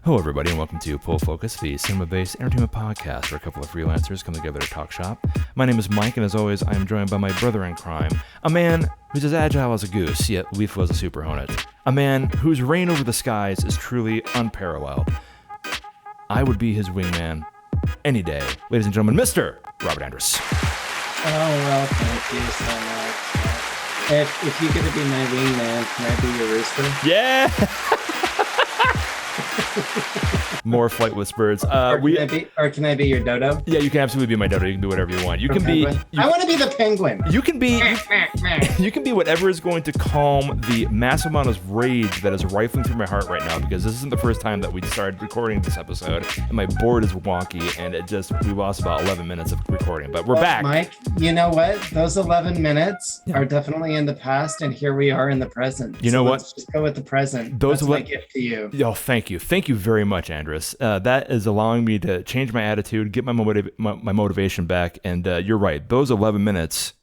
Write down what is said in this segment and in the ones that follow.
Hello, everybody, and welcome to Pull Focus, the cinema-based entertainment podcast where a couple of freelancers come together to talk shop. My name is Mike, and as always, I am joined by my brother in crime, a man who's as agile as a goose, yet lethal as a super hornet, a man whose reign over the skies is truly unparalleled. I would be his wingman any day. Ladies and gentlemen, Mr. Robert Andrus. Oh, well, thank you so much. If you're going to be my wingman, can I be your rooster? Yeah! More flightless birds. Can I be your dodo? Yeah, you can absolutely be my dodo. You can do whatever you want. You can be. I want to be the penguin. You can be. You can be whatever is going to calm the massive amount of rage that is rifling through my heart right now, because this isn't the first time that we started recording this episode, and my board is wonky, and we lost about 11 minutes of recording, but we're back. Mike, you know what? Those 11 minutes are definitely in the past, and here we are in the present. You know what? Let's just go with the present. That's my gift to you. Oh, thank you. Thank you very much, Andrus. That is allowing me to change my attitude, get my motivation back, and you're right. Those 11 minutes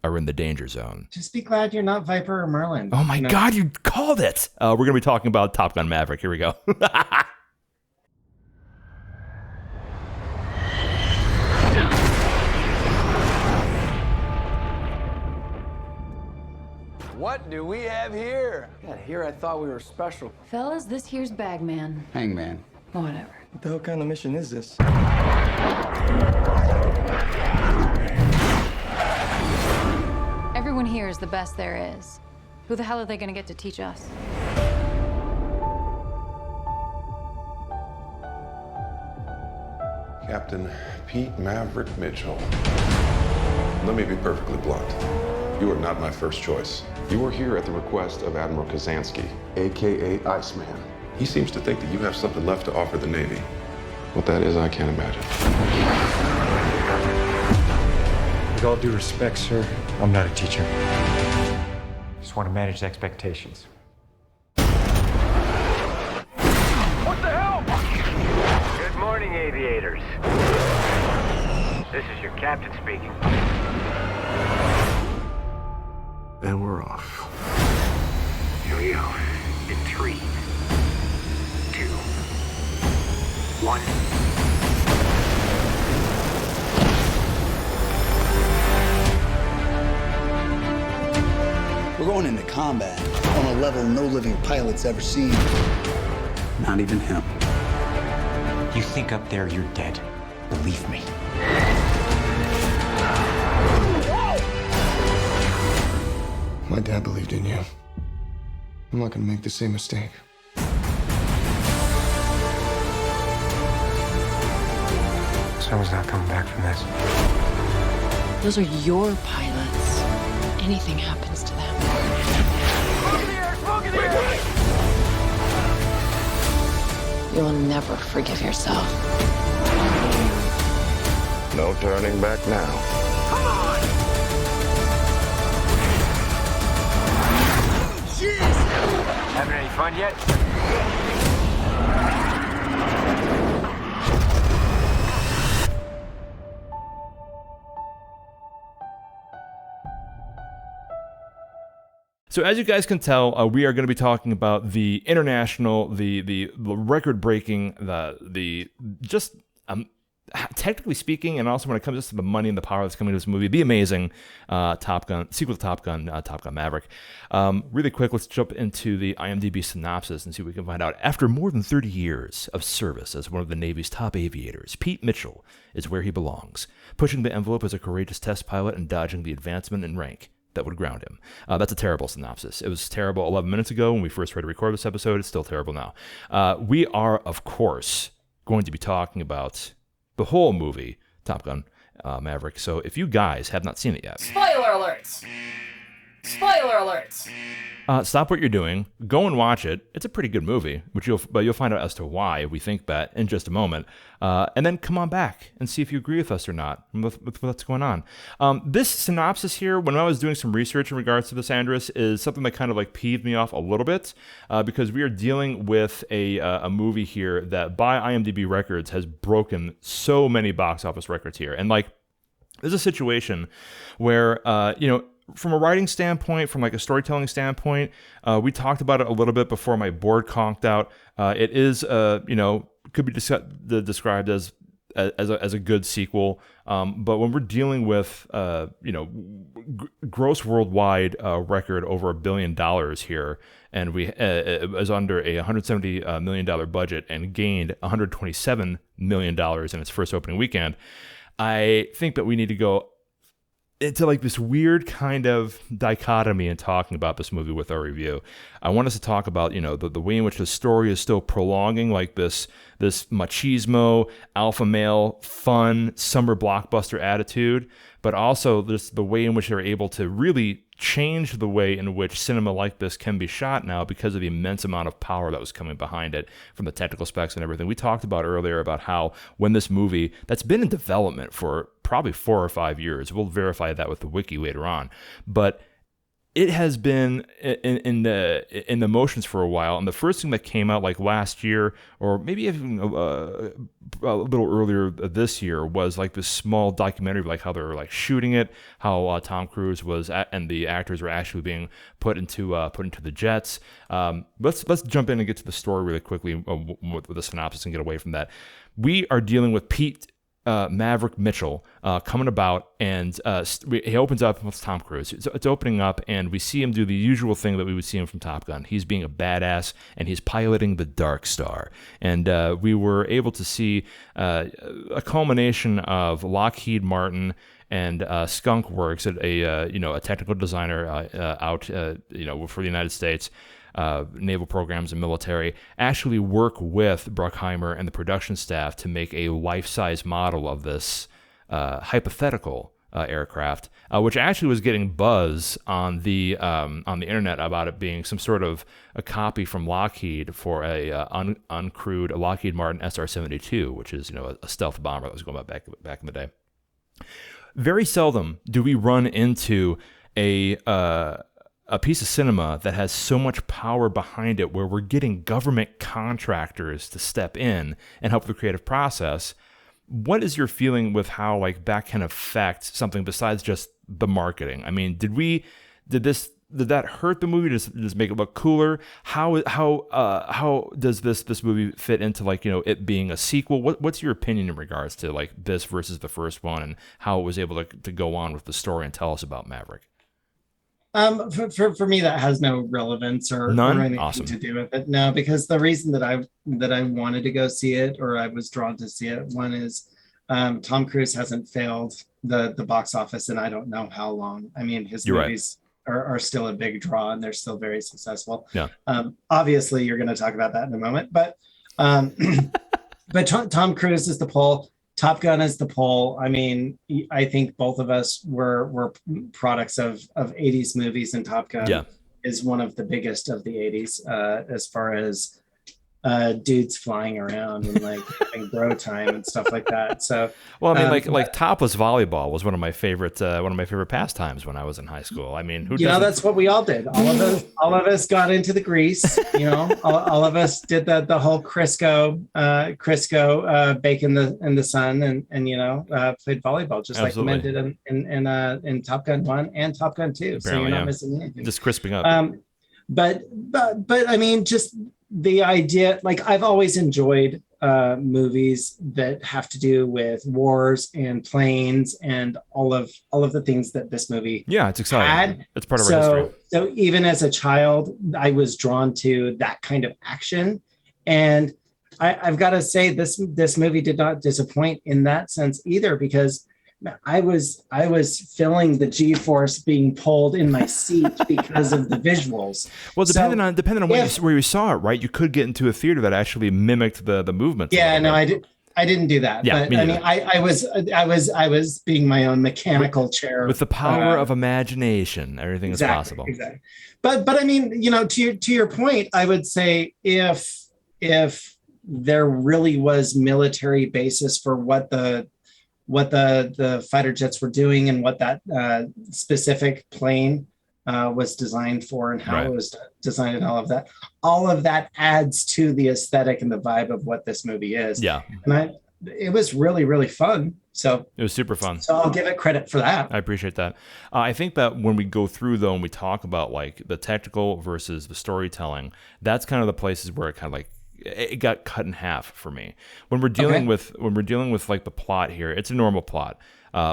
are in the danger zone. Just be glad you're not Viper or Merlin. Oh my God, you called it! We're going to be talking about Top Gun Maverick. Here we go. What do we have here? God, here I thought we were special. Fellas, this here's Bagman. Hangman. Whatever. What the hell kind of mission is this? Everyone here is the best there is. Who the hell are they gonna get to teach us? Captain Pete Maverick Mitchell. Let me be perfectly blunt. You are not my first choice. You are here at the request of Admiral Kazansky, AKA Iceman. He seems to think that you have something left to offer the Navy. What that is, I can't imagine. With all due respect, sir, I'm not a teacher. Just want to manage expectations. What the hell? Good morning, aviators. This is your captain speaking. And we're off. Here we go. In 3, 2, 1. We're going into combat on a level no living pilot's ever seen. Not even him. You think up there you're dead. Believe me. My dad believed in you. I'm not gonna make the same mistake. Someone's not coming back from this. Those are your pilots. Anything happens to them. Smoke in the air! You will never forgive yourself. No turning back now. Come on! Jeez! Having any fun yet? So as you guys can tell, we are going to be talking about the international, the record-breaking, technically speaking, and also when it comes to the money and the power that's coming to this movie, the amazing Top Gun, sequel to Top Gun Maverick. Really quick, let's jump into the IMDb synopsis and see what we can find out. After more than 30 years of service as one of the Navy's top aviators, Pete Mitchell is where he belongs, pushing the envelope as a courageous test pilot and dodging the advancement in rank that would ground him. That's a terrible synopsis. It was terrible 11 minutes ago when we first tried to record this episode. It's still terrible now. We are, of course, going to be talking about the whole movie, Top Gun Maverick. So if you guys have not seen it yet... Spoiler alerts! Spoiler alerts! Stop what you're doing. Go and watch it. It's a pretty good movie, but you'll find out as to why we think that in just a moment. And then come on back and see if you agree with us or not with what's going on. This synopsis here, when I was doing some research in regards to this, Andrus, is something that kind of like peeved me off a little bit because we are dealing with a movie here that by IMDb records has broken so many box office records here. And like, there's a situation where, from a writing standpoint, from like a storytelling standpoint, we talked about it a little bit before my board conked out. It is, could be described as a good sequel. But when we're dealing with, gross worldwide record over $1 billion here, and it was under a $170 million budget and gained $127 million in its first opening weekend, I think that we need to go into like this weird kind of dichotomy in talking about this movie with our review. I want us to talk about, the way in which the story is still prolonging like this machismo, alpha male, fun, summer blockbuster attitude, but also the way in which they're able to really change the way in which cinema like this can be shot now because of the immense amount of power that was coming behind it from the technical specs and everything. We talked about earlier about how when this movie that's been in development for probably 4 or 5 years, we'll verify that with the wiki later on, but it has been in the motions for a while. And the first thing that came out like last year, or maybe even a little earlier this year, was like this small documentary of like how they were like shooting it, how Tom Cruise was and the actors were actually being put into the jets. Let's jump in and get to the story really quickly with the synopsis and get away from that. We are dealing with Pete Maverick Mitchell coming about, and he opens up with Tom Cruise. It's opening up, and we see him do the usual thing that we would see him from Top Gun. He's being a badass, and he's piloting the Dark Star. And we were able to see a culmination of Lockheed Martin and Skunk Works, a technical designer out for the United States. Naval programs and military actually work with Bruckheimer and the production staff to make a life-size model of this hypothetical aircraft, which actually was getting buzz on the internet about it being some sort of a copy from Lockheed for a uncrewed Lockheed Martin SR-72, which is a stealth bomber that was going back in the day. Very seldom do we run into a piece of cinema that has so much power behind it, where we're getting government contractors to step in and help the creative process. What is your feeling with how like that can affect something besides just the marketing? I mean, did that hurt the movie? Does it make it look cooler? How does this movie fit into like it being a sequel? What's your opinion in regards to like this versus the first one, and how it was able to go on with the story and tell us about Maverick? For me, that has no relevance or anything awesome to do with it. No, because the reason that I wanted to go see it, or I was drawn to see it, one is Tom Cruise hasn't failed the box office in I don't know how long. I mean, his movies are still a big draw, and they're still very successful. Yeah. Obviously, you're going to talk about that in a moment, but but Tom Cruise is the pull. Top Gun is the pull. I mean, I think both of us were products of 80s movies, and Top Gun is one of the biggest of the 80s as far as dudes flying around and like having bro time and stuff like that. So, well, I mean, like topless volleyball was one of my favorite pastimes when I was in high school. I mean, that's what we all did. All of us got into the grease. All of us did the whole Crisco bake in the sun and played volleyball just Absolutely. like men did in Top Gun 1 and Top Gun 2. Apparently, so you're not missing anything. Just crisping up. But I mean, just the idea, like I've always enjoyed movies that have to do with wars and planes and all of the things that this movie it's exciting. It's part of our history. So even as a child, I was drawn to that kind of action, and I've got to say this movie did not disappoint in that sense either, because I was feeling the G-force being pulled in my seat because of the visuals. Well, depending on where you saw it, right? You could get into a theater that actually mimicked the movement. Yeah, no, I didn't do that. Yeah, but I mean, I was being my own mechanical chair with the power of imagination. Everything is possible. Exactly. But I mean, to your point, I would say if there really was military basis for what the fighter jets were doing and what that specific plane was designed for and how it was designed and all of that adds to the aesthetic and the vibe of what this movie is. Yeah. And it was really, really fun So it was super fun. So I'll give it credit for that. I appreciate that. I think that when we go through though, and we talk about like the technical versus the storytelling, that's kind of the places where it kind of like it got cut in half for me. When we're dealing with like the plot here, it's a normal plot.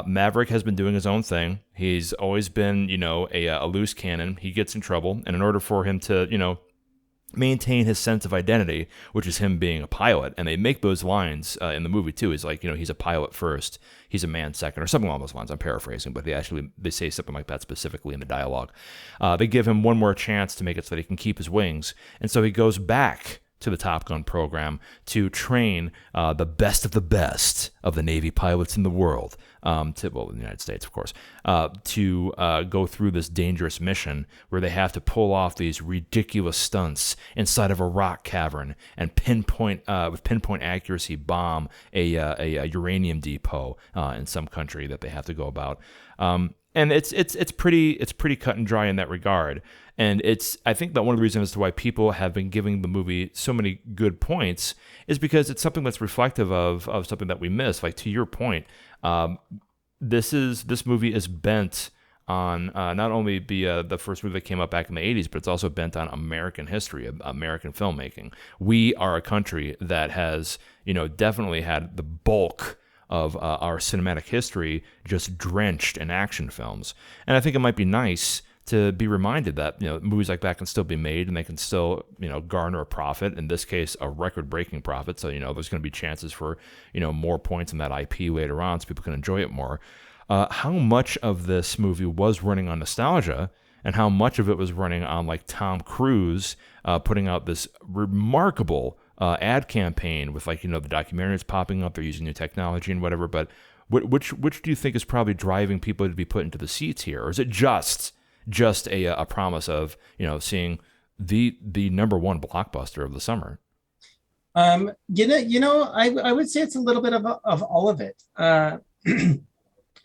Maverick has been doing his own thing. He's always been, a loose cannon. He gets in trouble, and in order for him to, maintain his sense of identity, which is him being a pilot, and they make those lines in the movie too. Is like, he's a pilot first, he's a man second, or something along those lines. I'm paraphrasing, but they say something like that specifically in the dialogue. They give him one more chance to make it so that he can keep his wings, and so he goes back to the Top Gun program to train the best of the Navy pilots in the world, in the United States, of course, to go through this dangerous mission where they have to pull off these ridiculous stunts inside of a rock cavern and with pinpoint accuracy bomb a uranium depot in some country that they have to go about. And it's pretty cut and dry in that regard. And I think that one of the reasons as to why people have been giving the movie so many good points is because it's something that's reflective of something that we miss. Like, to your point, this movie is bent on not only the first movie that came out back in the 80s, but it's also bent on American history, American filmmaking. We are a country that has, definitely had the bulk of our cinematic history just drenched in action films. And I think it might be nice to be reminded that, movies like that can still be made and they can still, garner a profit, in this case, a record-breaking profit. So, there's going to be chances for, more points in that IP later on so people can enjoy it more. How much of this movie was running on nostalgia and how much of it was running on, like, Tom Cruise putting out this remarkable ad campaign with, like, the documentaries popping up, they're using new technology and whatever, but which do you think is probably driving people to be put into the seats here? Or is it just a promise of, seeing the number one blockbuster of the summer? I would say it's a little bit of all of it.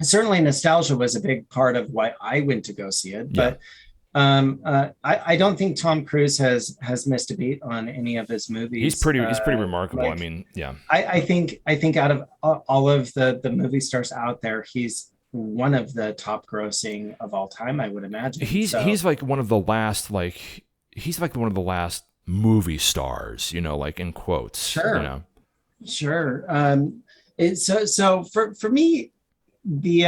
Certainly nostalgia was a big part of why I went to go see it, but I don't think Tom Cruise has missed a beat on any of his movies. He's pretty remarkable. Like, I mean, yeah. I think out of all of the movie stars out there, he's one of the top grossing of all time, I would imagine. He's like one of the last, movie stars, like in quotes. Sure. Sure. So for me, the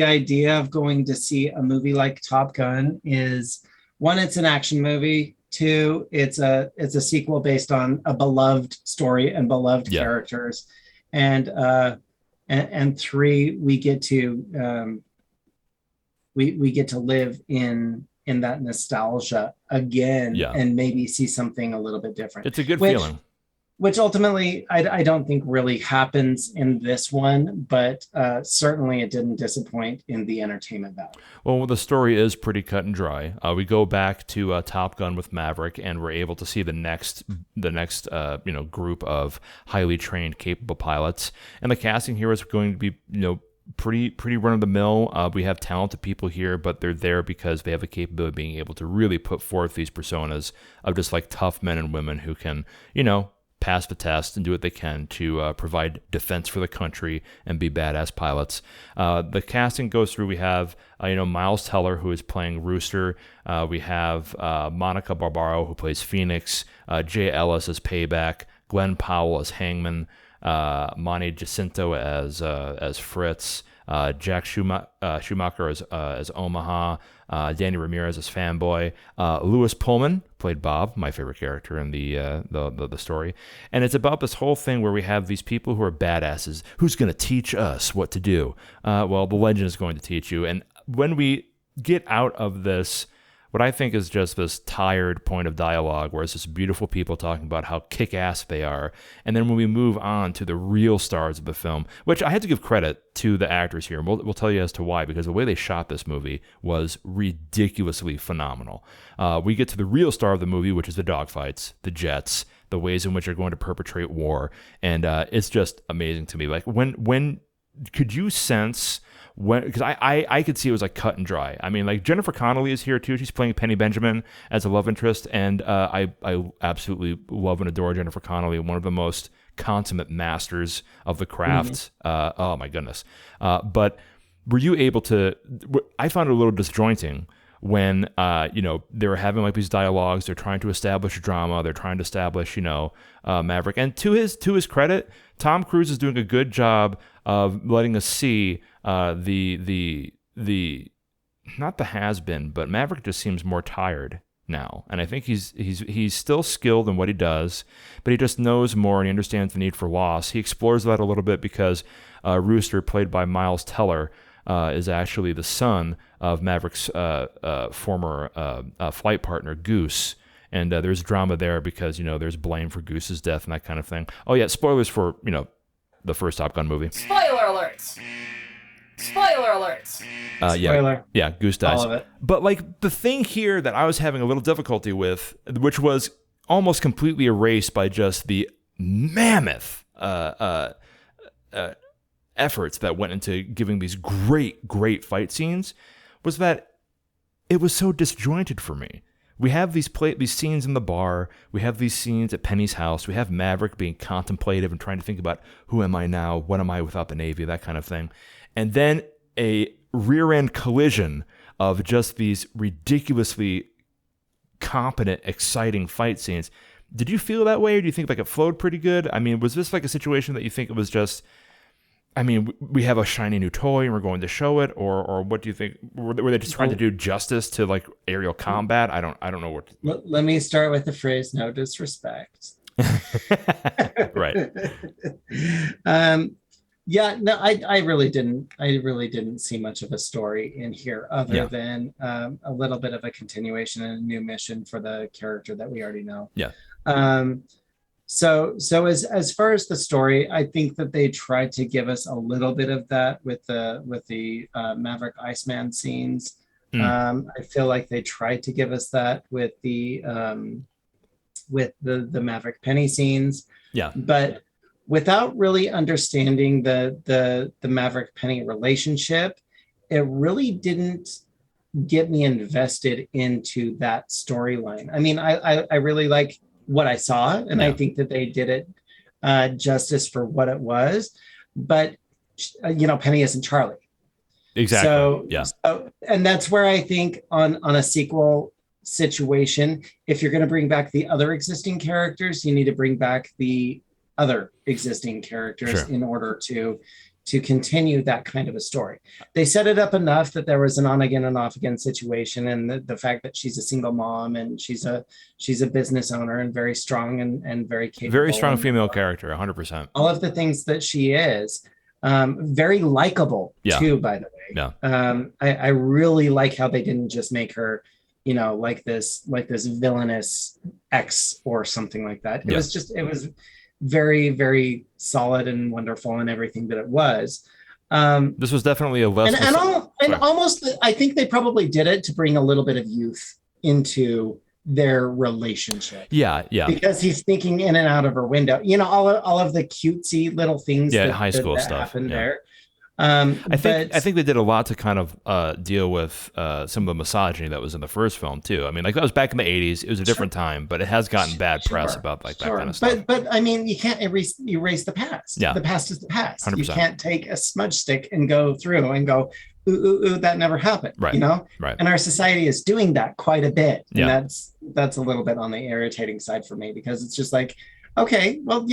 idea of going to see a movie like Top Gun is, one, it's an action movie. Two, it's a sequel based on a beloved story and beloved characters. And three, we get to we get to live in that nostalgia again, and maybe see something a little bit different. It's a good feeling. Which ultimately I don't think really happens in this one, but certainly it didn't disappoint in the entertainment value. Well, the story is pretty cut and dry. We go back to Top Gun with Maverick, and we're able to see the next group of highly trained, capable pilots. And the casting here is going to be pretty run of the mill. We have talented people here, but they're there because they have the capability of being able to really put forth these personas of just like tough men and women who can pass the test and do what they can to provide defense for the country and be badass pilots. The casting goes through. We have Miles Teller, who is playing Rooster. We have Monica Barbaro, who plays Phoenix. Jay Ellis as Payback. Glenn Powell as Hangman. Manny Jacinto as Fritz. Jack Schumacher as Omaha. Danny Ramirez as Fanboy. Lewis Pullman played Bob, my favorite character in the story. And it's about this whole thing where we have these people who are badasses. Who's going to teach us what to do? Well, the legend is going to teach you. And when we get out of this, what I think is just this tired point of dialogue where it's just beautiful people talking about how kick-ass they are. And then when we move on to the real stars of the film, which I have to give credit to the actors here, and we'll tell you as to why, because the way they shot this movie was ridiculously phenomenal. We get to the real star of the movie, which is the dogfights, the jets, the ways in which they're going to perpetrate war. And it's just amazing to me. Like, when could you sense because I could see it was like cut and dry. I mean, like Jennifer Connelly is here too. She's playing Penny Benjamin as a love interest, and I absolutely love and adore Jennifer Connelly, one of the most consummate masters of the craft. Oh my goodness! But were you able to? I found it a little disjointing when they were having like these dialogues. They're trying to establish drama. They're trying to establish Maverick. And to his credit, Tom Cruise is doing a good job of letting us see the not the has-been, but Maverick just seems more tired now. And I think he's still skilled in what he does, but he just knows more and he understands the need for loss. He explores that a little bit because Rooster, played by Miles Teller, is actually the son of Maverick's former flight partner, Goose. And there's drama there because, there's blame for Goose's death and that kind of thing. Oh, yeah, spoilers for, the first Top Gun movie. Spoiler alerts. Spoiler alerts. Spoiler. Yeah, Goose dies. All of it. But, like, the thing here that I was having a little difficulty with, which was almost completely erased by just the mammoth efforts that went into giving these great fight scenes, was that it was so disjointed for me. We have these scenes in the bar. We have these scenes at Penny's house. We have Maverick being contemplative and trying to think about who am I now? What am I without the Navy? That kind of thing. And then a rear-end collision of just these ridiculously competent, exciting fight scenes. Did you feel that way, or do you think like it flowed pretty good? I mean, was this like a situation that you think it was just, I mean, we have a shiny new toy and we're going to show it, or what do you think? Were they just trying to do justice to like aerial combat? I don't know what. Let me start with the phrase "no disrespect." Right. Yeah. No, I really didn't see much of a story in here other than a little bit of a continuation and a new mission for the character that we already know. Yeah. So as far as the story, I think that they tried to give us a little bit of that with the Maverick Iceman scenes. I feel like they tried to give us that with the Maverick Penny scenes. Yeah. But without really understanding the Maverick Penny relationship, it really didn't get me invested into that storyline. I mean, I really like what I saw, and I think that they did it justice for what it was. But Penny isn't Charlie. Exactly. So, and that's where I think on a sequel situation, if you're going to bring back the other existing characters, you need to bring back the other existing characters in order to continue that kind of a story. They set it up enough that there was an on again and off again situation, and the fact that she's a single mom and she's a business owner and very strong and very capable. Very strong female character, 100%. All of the things that she is, very likable too, by the way. Yeah. I really like how they didn't just make her, like this villainous ex or something like that. It was very, very solid and wonderful and everything that it was. This was definitely a less almost I think they probably did it to bring a little bit of youth into their relationship. Yeah. Because he's thinking in and out of her window. All of the cutesy little things high school stuff happened there. I think they did a lot to kind of deal with some of the misogyny that was in the first film too. I mean, like that was back in the 80s. It was a different time, but it has gotten bad press about like that kind of stuff. But I mean, you can't erase the past. Yeah. The past is the past. 100%. You can't take a smudge stick and go through and go, ooh, that never happened. Right. Right. And our society is doing that quite a bit. And Yeah. that's a little bit on the irritating side for me, because it's just like, okay, well,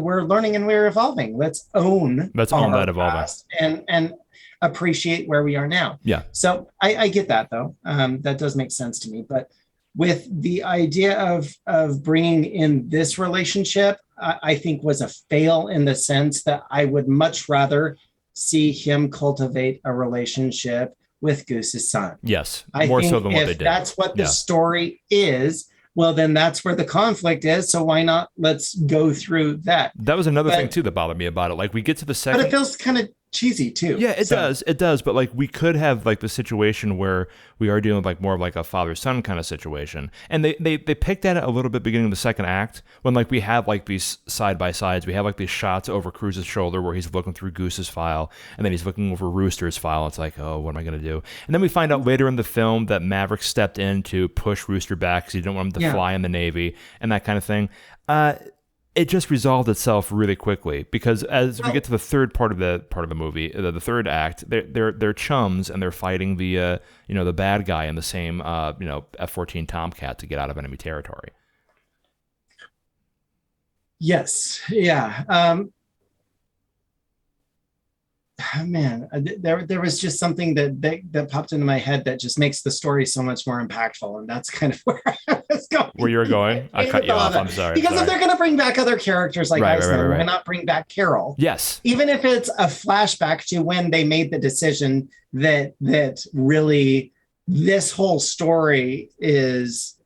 we're learning and we're evolving. Let's own that evolving and appreciate where we are now. Yeah. So I get that though. That does make sense to me. But with the idea of bringing in this relationship, I think was a fail in the sense that I would much rather see him cultivate a relationship with Goose's son. Yes, more so than what they did. That's what the story is. Well, then that's where the conflict is. So why not? Let's go through that. That was another thing too that bothered me about it. Like we get to the second, but it feels kind of cheesy too. Yeah, it does. But like, we could have like the situation where we are dealing with like more of like a father-son kind of situation. And they picked at it a little bit beginning of the second act when like we have like these side by sides. We have like these shots over Cruz's shoulder where he's looking through Goose's file and then he's looking over Rooster's file. It's like, oh, what am I going to do? And then we find out later in the film that Maverick stepped in to push Rooster back because he didn't want him to fly in the Navy and that kind of thing. It just resolved itself really quickly because as we get to the third part of the movie, the third act, they're chums and they're fighting the the bad guy in the same F-14 Tomcat to get out of enemy territory. Yes, yeah. Man, there was just something that popped into my head that just makes the story so much more impactful, and that's kind of where I was going. Where you were going? I cut you off. I'm sorry. Because if they're going to bring back other characters like Iceman, why not bring back Carol? Yes. Even if it's a flashback to when they made the decision that really this whole story is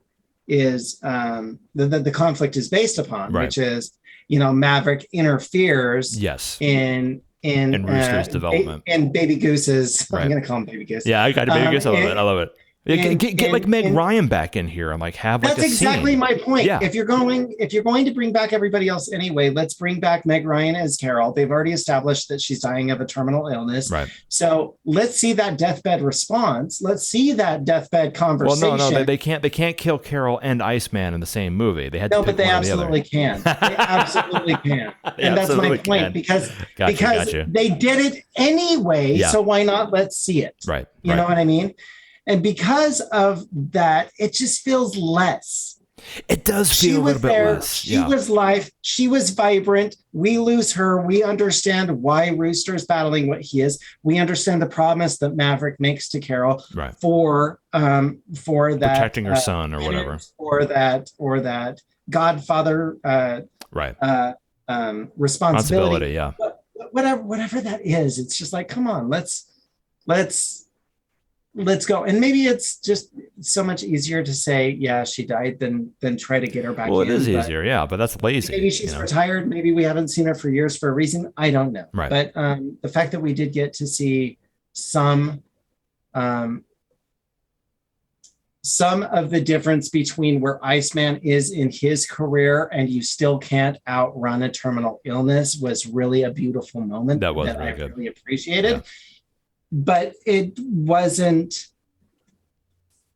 the conflict is based upon, which is Maverick interferes. Yes. In Rooster's development and Baby Goose's. I'm going to call him Baby Goose. Yeah, I got Baby Goose. I love it. Get like Meg Ryan back in here. I'm like, have like that's exactly scene. my point. Yeah. If you're going to bring back everybody else anyway, let's bring back Meg Ryan as Carol. They've already established that she's dying of a terminal illness. Right. So let's see that deathbed response. Let's see that deathbed conversation. Well, no, they can't kill Carol and Iceman in the same movie. They had to but they absolutely can. They absolutely can. And that's my point because they did it anyway. Yeah. So why not? Let's see it. Right. You know what I mean? And because of that, it just feels less. It does feel a little bit less. She was live. She was vibrant. We lose her. We understand why Rooster's battling what he is. We understand the promise that Maverick makes to Carol for that protecting her son or whatever. Or that Godfather responsibility. Yeah. But whatever that is, it's just like, come on, let's go. And maybe it's just so much easier to say, yeah, she died than try to get her back. Well, it is easier, yeah, but that's lazy. Maybe she's retired. Maybe we haven't seen her for years for a reason. I don't know. Right. But the fact that we did get to see some of the difference between where Iceman is in his career and you still can't outrun a terminal illness was really a beautiful moment. That was really good. I really appreciated. Yeah. But it wasn't.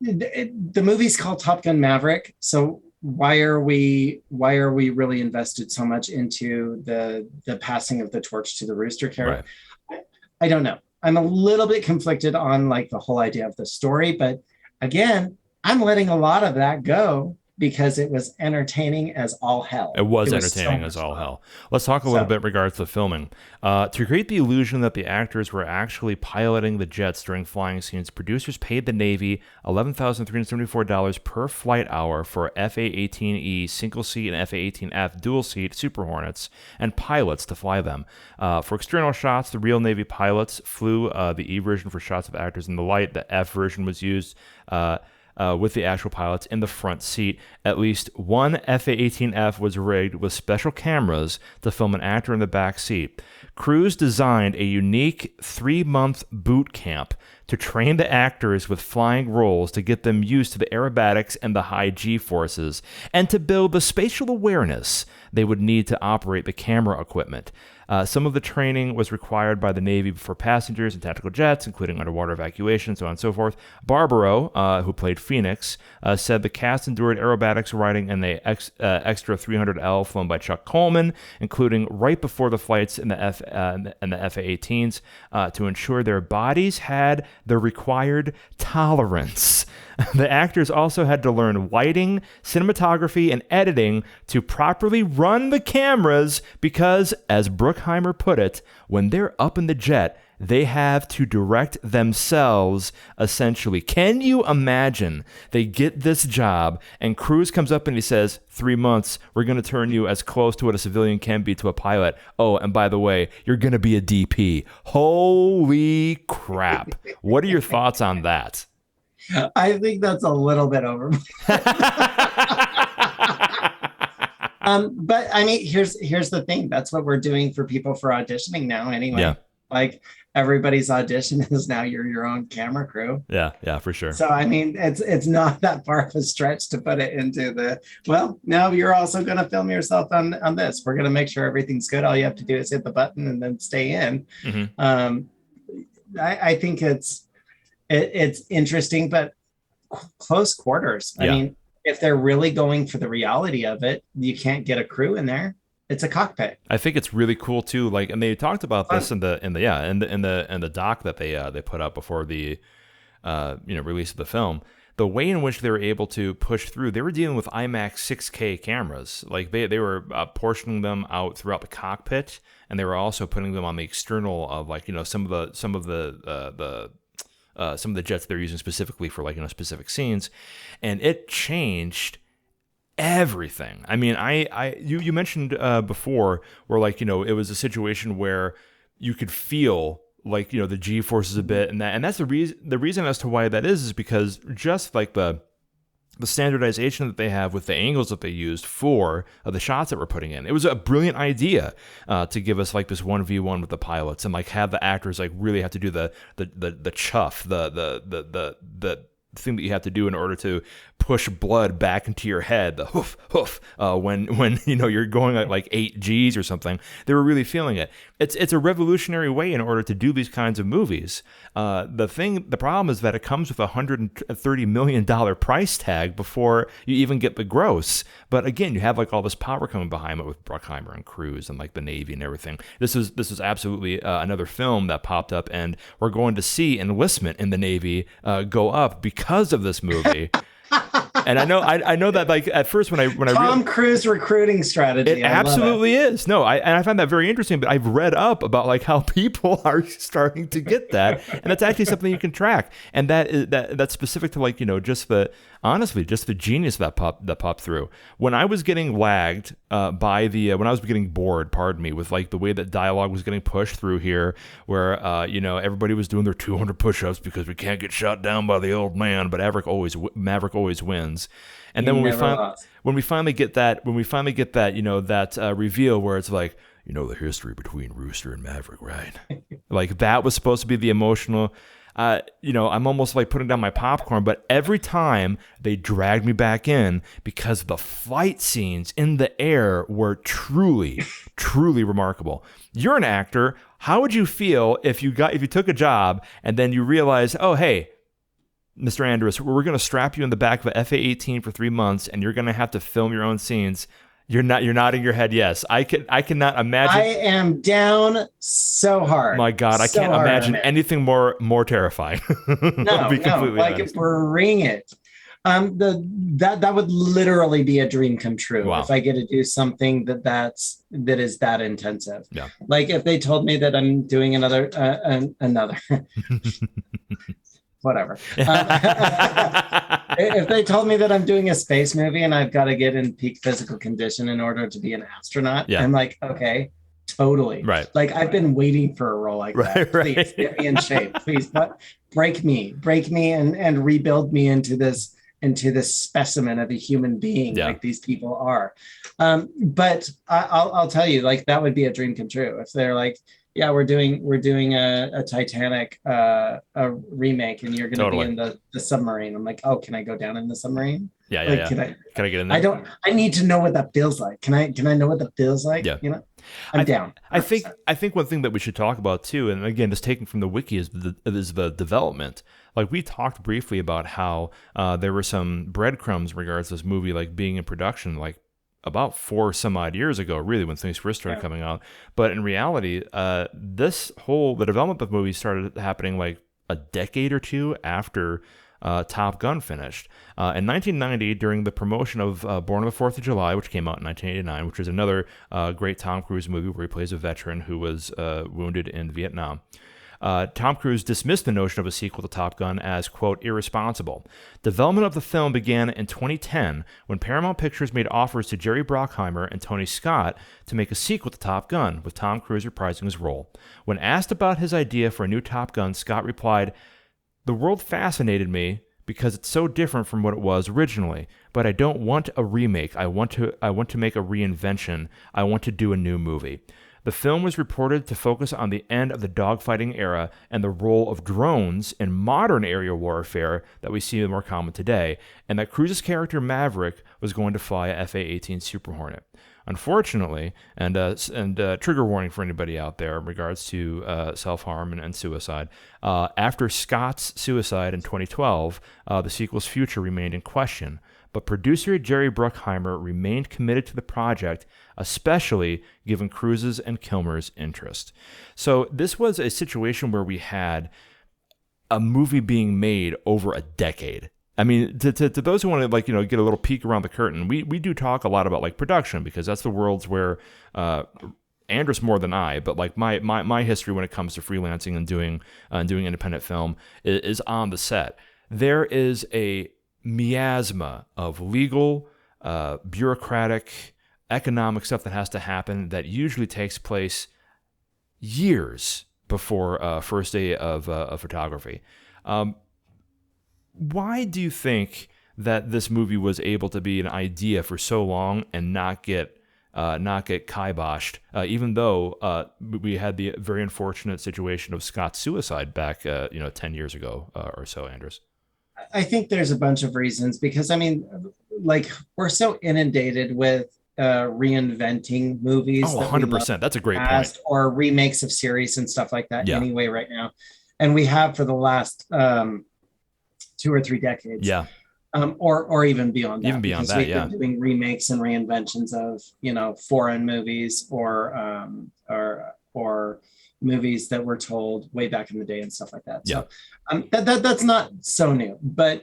The movie's called Top Gun Maverick, so why are we really invested so much into the passing of the torch to the Rooster character? Right. I don't know. I'm a little bit conflicted on like the whole idea of the story, but again, I'm letting a lot of that go because it was entertaining as all hell. It was entertaining as all hell. Let's talk a little bit in regards to the filming. To create the illusion that the actors were actually piloting the jets during flying scenes, producers paid the Navy $11,374 per flight hour for FA-18E single-seat and FA-18F dual-seat Super Hornets and pilots to fly them. For external shots, the real Navy pilots flew the E version for shots of actors in the light. The F version was used with the actual pilots in the front seat. At least one FA-18F was rigged with special cameras to film an actor in the back seat. Cruise designed a unique 3-month boot camp to train the actors with flying roles to get them used to the aerobatics and the high G-forces, and to build the spatial awareness they would need to operate the camera equipment. Some of the training was required by the Navy for passengers and tactical jets, including underwater evacuation, so on and so forth. Barbaro, who played Phoenix, said the cast endured aerobatics riding in the extra 300L flown by Chuck Coleman, including right before the flights in the FA-18s, to ensure their bodies had the required tolerance. The actors also had to learn lighting, cinematography, and editing to properly run the cameras because, as Bruckheimer put it, when they're up in the jet, they have to direct themselves, essentially. Can you imagine? They get this job, and Cruise comes up and he says, 3 months, we're going to turn you as close to what a civilian can be to a pilot. Oh, and by the way, you're going to be a DP. Holy crap. What are your thoughts on that? I think that's a little bit over. But I mean, here's the thing. That's what we're doing for people for auditioning now anyway. Yeah. Like everybody's audition is now you're your own camera crew. Yeah, for sure. So I mean, it's not that far of a stretch to put it into the, well, now you're also going to film yourself on this. We're going to make sure everything's good. All you have to do is hit the button and then stay in. I think it's interesting, but close quarters. I mean, if they're really going for the reality of it, you can't get a crew in there. It's a cockpit. I think it's really cool too. Like, and they talked about this in the doc that they put up before the release of the film. The way in which they were able to push through, they were dealing with IMAX 6K cameras. Like they were portioning them out throughout the cockpit, and they were also putting them on the external of some of the jets they're using specifically for specific scenes, and it changed everything. I mean, you mentioned before where it was a situation where you could feel the G-forces a bit, and that's the reason as to why that is because just like the standardization that they have with the angles that they used for the shots that we're putting in. It was a brilliant idea to give us this 1v1 with the pilots and have the actors really have to do the chuff, the thing that you have to do in order to push blood back into your head, the hoof when you're going at 8 Gs or something. They were really feeling it. It's a revolutionary way in order to do these kinds of movies. The problem is that it comes with a $130 million price tag before you even get the gross. But again, you have all this power coming behind it with Bruckheimer and Cruise and the Navy and everything. This is absolutely another film that popped up, and we're going to see enlistment in the Navy go up because of this movie. And I know that at first when I Tom Cruise recruiting strategy, it absolutely is. No, I find that very interesting. But I've read up about how people are starting to get that, and that's actually something you can track. And that's specific to just the genius that popped through. When I was getting lagged when I was getting bored, pardon me, with the way that dialogue was getting pushed through here, where everybody was doing their 200 push-ups because we can't get shot down by the old man, but Maverick always wins. And then when we finally get that that reveal where it's the history between Rooster and Maverick, right? That was supposed to be the emotional. I'm almost putting down my popcorn, but every time they dragged me back in because the fight scenes in the air were truly, truly remarkable. You're an actor. How would you feel if you took a job and then you realize, oh, hey, Mr. Andrus, we're going to strap you in the back of a FA-18 for 3 months, and you're going to have to film your own scenes. You're nodding your head yes. I cannot imagine. I am down so hard. My God, I can't imagine anything more terrifying. No, bring it. That would literally be a dream come true if I get to do something that is that intensive. Yeah. If they told me that I'm doing another whatever. If they told me that I'm doing a space movie and I've got to get in peak physical condition in order to be an astronaut, I'm okay, totally. Right. I've been waiting for a role like that. Please get me in shape. Please, break me and rebuild me into this specimen of a human being like these people are. But I'll tell you, that would be a dream come true if they're yeah, we're doing a Titanic a remake, and you're going to be in the submarine. I'm oh, can I go down in the submarine? Yeah. Can I get in there? I need to know what that feels like. Can I know what that feels like? Yeah. I'm down. 100%. I think one thing that we should talk about too, and again, just taken from the wiki, is the development. We talked briefly about how there were some breadcrumbs in regards to this movie being in production about 4 some odd years ago, really, when things first started coming out. But in reality, the development of the movie started happening a decade or two after Top Gun finished. In 1990, during the promotion of Born on the 4th of July, which came out in 1989, which is another great Tom Cruise movie where he plays a veteran who was wounded in Vietnam. Tom Cruise dismissed the notion of a sequel to Top Gun as, quote, irresponsible. Development of the film began in 2010 when Paramount Pictures made offers to Jerry Bruckheimer and Tony Scott to make a sequel to Top Gun, with Tom Cruise reprising his role. When asked about his idea for a new Top Gun, Scott replied, "The world fascinated me because it's so different from what it was originally, but I don't want a remake. I want to make a reinvention. I want to do a new movie." The film was reported to focus on the end of the dogfighting era and the role of drones in modern aerial warfare that we see more common today, and that Cruise's character Maverick was going to fly a FA-18 Super Hornet. Unfortunately, and trigger warning for anybody out there in regards to self-harm and suicide, after Scott's suicide in 2012, the sequel's future remained in question. But producer Jerry Bruckheimer remained committed to the project, especially given Cruise's and Kilmer's interest. So this was a situation where we had a movie being made over a decade. I mean, to those who want to get a little peek around the curtain, we do talk a lot about production, because that's the worlds where Andrus more than I, but my history when it comes to freelancing and doing independent film is on the set. There is a miasma of legal, bureaucratic, economic stuff that has to happen that usually takes place years before first day of photography. Why do you think that this movie was able to be an idea for so long and not get kiboshed, even though we had the very unfortunate situation of Scott's suicide back 10 years ago or so, Andrus? I think there's a bunch of reasons, because we're so inundated with reinventing movies. Oh, 100%. That's a great point. Or remakes of series and stuff like that anyway right now. And we have for the last 2 or 3 decades. Yeah. Or even beyond that. Even beyond that, we've been doing remakes and reinventions of, foreign movies or movies that were told way back in the day and stuff like that. So that's not so new, but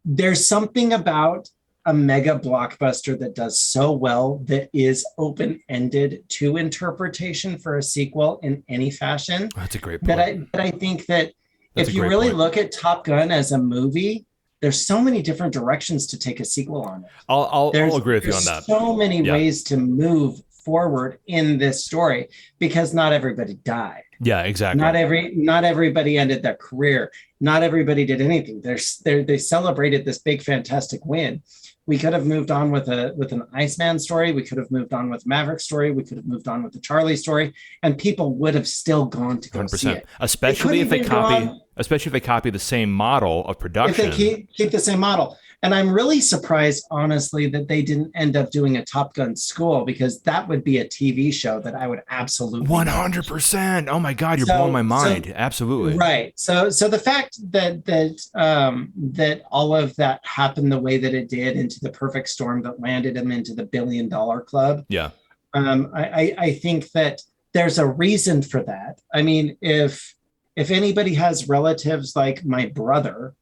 there's something about a mega blockbuster that does so well that is open-ended to interpretation for a sequel in any fashion. That's a great point. But I think that if you really look at Top Gun as a movie, there's so many different directions to take a sequel on it. I'll agree with you on that. So many ways to move forward in this story, because not everybody died. Yeah, exactly. Not everybody ended their career. Not everybody did anything. They celebrated this big, fantastic win. We could have moved on with an Iceman story. We could have moved on with Maverick story. We could have moved on with the Charlie story, and people would have still gone to go 100%. See it. Especially if they copy the same model of production. If they keep the same model. And I'm really surprised, honestly, that they didn't end up doing a Top Gun school, because that would be a TV show that I would absolutely 100%. Oh my God, you're blowing my mind. Absolutely. Right. So the fact that all of that happened the way that it did, into the perfect storm that landed him into the $1 billion club. Yeah. I think that there's a reason for that. I mean, if anybody has relatives like my brother,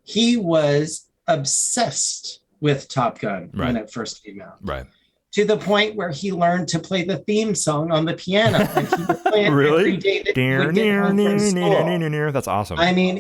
he was obsessed with Top Gun when it first came out. Right. To the point where he learned to play the theme song on the piano. And he would play it every day that he would get home from school. That's awesome. I mean,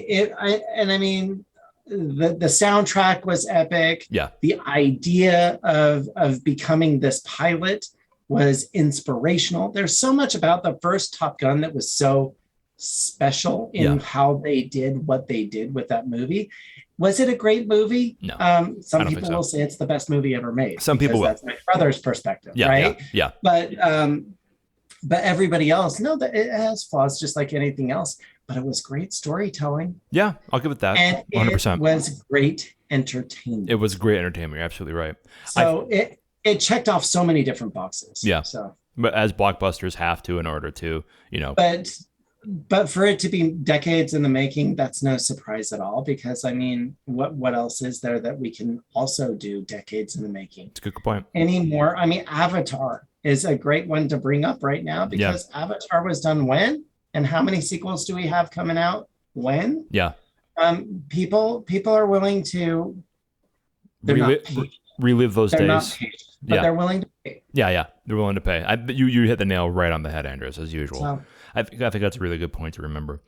the soundtrack was epic. Yeah. The idea of becoming this pilot was inspirational. There's so much about the first Top Gun that was so special in how they did what they did with that movie. Was it a great movie? No. Some people will say it's the best movie ever made. Some people will. That's my brother's perspective, right? Yeah. But everybody else, no, that it has flaws just like anything else. But it was great storytelling. Yeah, I'll give it that. And 100%. It was great entertainment. It was great entertainment. You're absolutely right. So it checked off so many different boxes. Yeah. So, but as blockbusters have to in order to, But for it to be decades in the making, that's no surprise at all, because I mean, what else is there that we can also do decades in the making? It's a good point. Anymore. I mean, Avatar is a great one to bring up right now, because Avatar was done when? And how many sequels do we have coming out? When? Yeah. People are willing to relive those days. Not patient, but they're willing to pay. Yeah. They're willing to pay. You hit the nail right on the head, Andrus, as usual. So, I think that's a really good point to remember.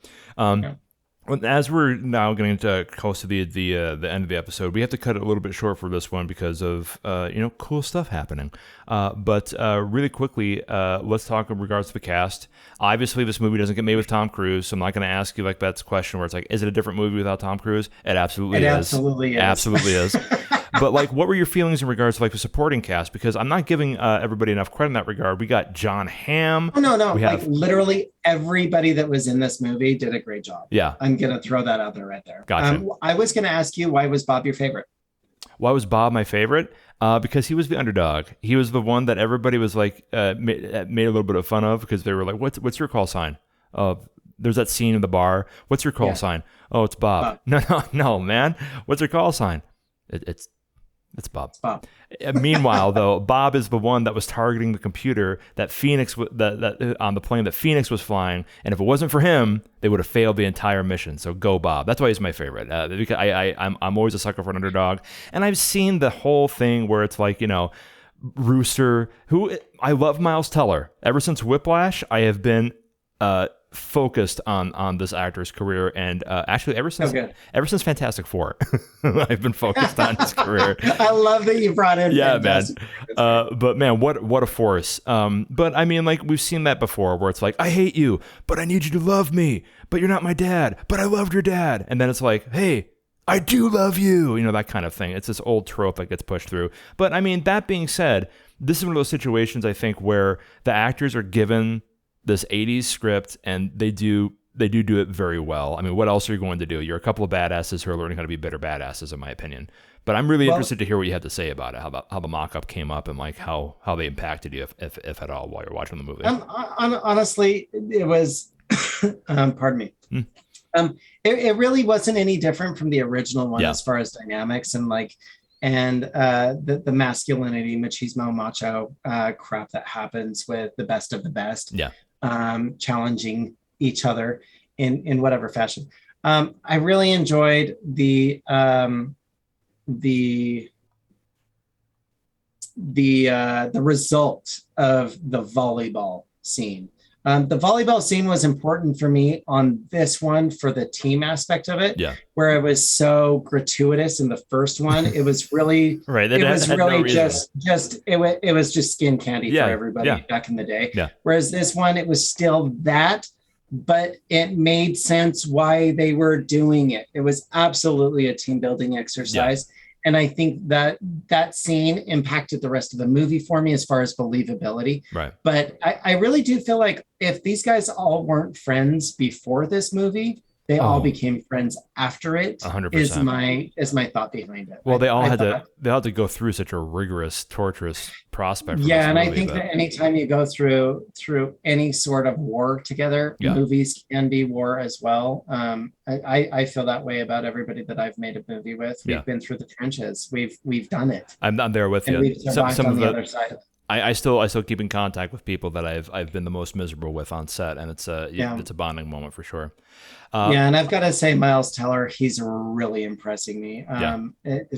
As we're now getting close to the end of the episode, we have to cut it a little bit short for this one because of cool stuff happening. But really quickly, let's talk in regards to the cast. Obviously, this movie doesn't get made with Tom Cruise, so I'm not going to ask you like that's question where it's like, is it a different movie without Tom Cruise? It absolutely is. Absolutely is. Absolutely is. But like, what were your feelings in regards to like the supporting cast? Because I'm not giving everybody enough credit in that regard. We got John Hamm. Oh, no. We Like have, literally everybody that was in this movie did a great job. Yeah. I'm going to throw that out there right there. Gotcha. I was going to ask you, why was Bob your favorite? Why was Bob my favorite? Because he was the underdog. He was the one that everybody was like made a little bit of fun of, because they were like, "What's your call sign?" There's that scene in the bar. What's your call sign? Oh, it's Bob. No, man. What's your call sign? It's Bob. It's Bob. Meanwhile, though, Bob is the one that was targeting the computer that Phoenix that on the plane that Phoenix was flying, and if it wasn't for him, they would have failed the entire mission. So go Bob. That's why he's my favorite. Because I'm always a sucker for an underdog, and I've seen the whole thing where it's like, you know, Rooster, who I love Miles Teller. Ever since Whiplash, I have been focused on this actor's career, and actually ever since Fantastic Four, I've been focused on his career. I love that you brought in. Yeah, Fantastic. Man. But man, what a force. But I mean, like, we've seen that before, where it's like, I hate you, but I need you to love me. But you're not my dad, but I loved your dad. And then it's like, hey, I do love you. You know, that kind of thing. It's this old trope that gets pushed through. But I mean, that being said, this is one of those situations, I think, where the actors are given this 80s script, and they do it very well. I mean, what else are you going to do? You're a couple of badasses who are learning how to be better badasses, in my opinion. But I'm really interested to hear what you have to say about it, how the mock-up came up, and like how they impacted you, if at all, while you're watching the movie. Honestly, it was, pardon me. It really wasn't any different from the original one as far as dynamics and like, and the masculinity, machismo, macho crap that happens with the best of the best. Yeah. Challenging each other in whatever fashion. I really enjoyed the result of the volleyball scene. The volleyball scene was important for me on this one for the team aspect of it, where it was so gratuitous in the first one. It was really right. It was really it was just skin candy for everybody back in the day. Yeah. Whereas this one, it was still that, but it made sense why they were doing it. It was absolutely a team building exercise. And I think that scene impacted the rest of the movie for me as far as believability. Right. But I really do feel like if these guys all weren't friends before this movie, they all became friends after it. 100% is my thought behind it. Well, they had to go through such a rigorous, torturous prospect. I think that anytime you go through any sort of war together, movies can be war as well. I feel that way about everybody that I've made a movie with. We've been through the trenches. We've done it. I'm there with you. We've survived on the other side of it. I still keep in contact with people that I've been the most miserable with on set, and it's a bonding moment for sure. And I've got to say, Miles Teller, he's really impressing me.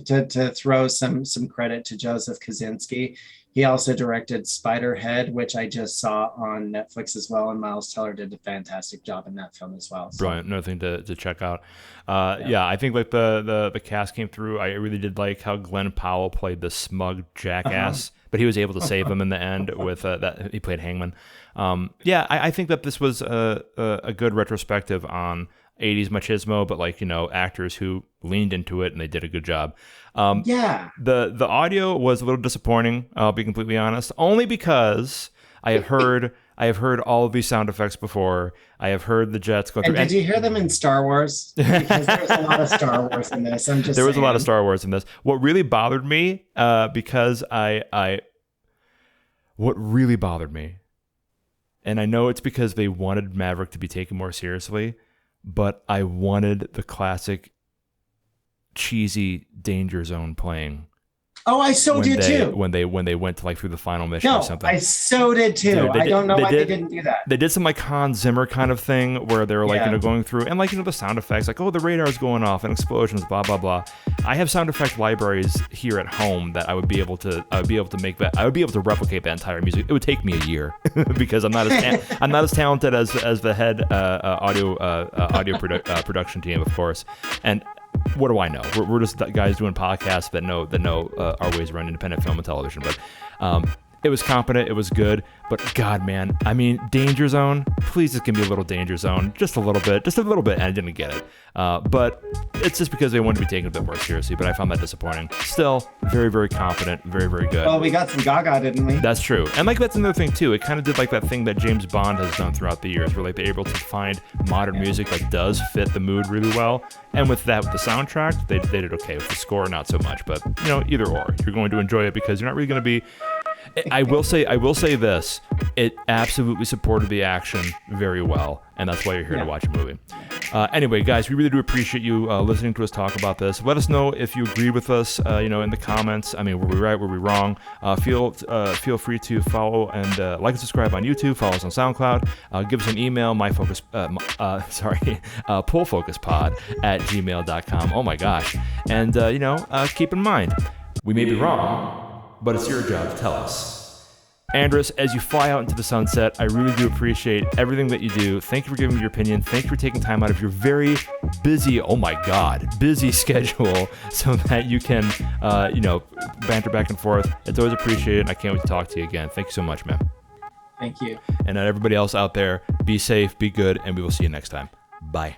To throw some credit to Joseph Kosinski, he also directed Spiderhead, which I just saw on Netflix as well, and Miles Teller did a fantastic job in that film as well. So. Brilliant, another thing to check out. I think like the cast came through. I really did like how Glenn Powell played the smug jackass. But he was able to save him in the end with that. He played Hangman. I think that this was a good retrospective on 80s machismo, but like, you know, actors who leaned into it and they did a good job. The audio was a little disappointing, I'll be completely honest, only because I have heard all of these sound effects before. I have heard the jets go through. And did you hear them in Star Wars? Because there was a lot of Star Wars in this. There was a lot of Star Wars in this. What really bothered me, what really bothered me, and I know it's because they wanted Maverick to be taken more seriously, but I wanted the classic cheesy Danger Zone playing. Oh, I did too. When they went to like through the final mission or something. I so did too. Dude, I don't know why they didn't do that. They did some like Hans Zimmer kind of thing where they were like, you know, going through and like, you know, the sound effects, like, oh, the radar's going off and explosions, blah, blah, blah. I have sound effect libraries here at home that I would be able to make that. I would be able to replicate that entire music. It would take me a year because I'm not as talented as the head audio production team, of course. And what do I know? We're just guys doing podcasts that know our ways around independent film and television. But it was competent. It was good. But God, man, I mean, Danger Zone. Please just give me a little Danger Zone, just a little bit, and I didn't get it. But it's just because they wanted to be taken a bit more seriously, but I found that disappointing. Still, very, very confident, very, very good. Well, we got some Gaga, didn't we? That's true. And like that's another thing too. It kind of did like that thing that James Bond has done throughout the years, where like they're able to find modern music that does fit the mood really well. And with that, with the soundtrack, they did okay. With the score, not so much. But either or, you're going to enjoy it because you're not really going to be. I will say this: it absolutely supported the action very well, and that's why you're here to watch a movie. Anyway, guys, we really do appreciate you listening to us talk about this. Let us know if you agree with us, in the comments. I mean, were we right? Were we wrong? Feel free to follow and like and subscribe on YouTube. Follow us on SoundCloud. Give us an email, pullfocuspod@gmail.com. Oh my gosh! And keep in mind, we may be wrong, but it's your job to tell us. Andrus, as you fly out into the sunset, I really do appreciate everything that you do. Thank you for giving me your opinion. Thank you for taking time out of your very busy, busy schedule so that you can, banter back and forth. It's always appreciated. I can't wait to talk to you again. Thank you so much, man. Thank you. And everybody else out there, be safe, be good, and we will see you next time. Bye.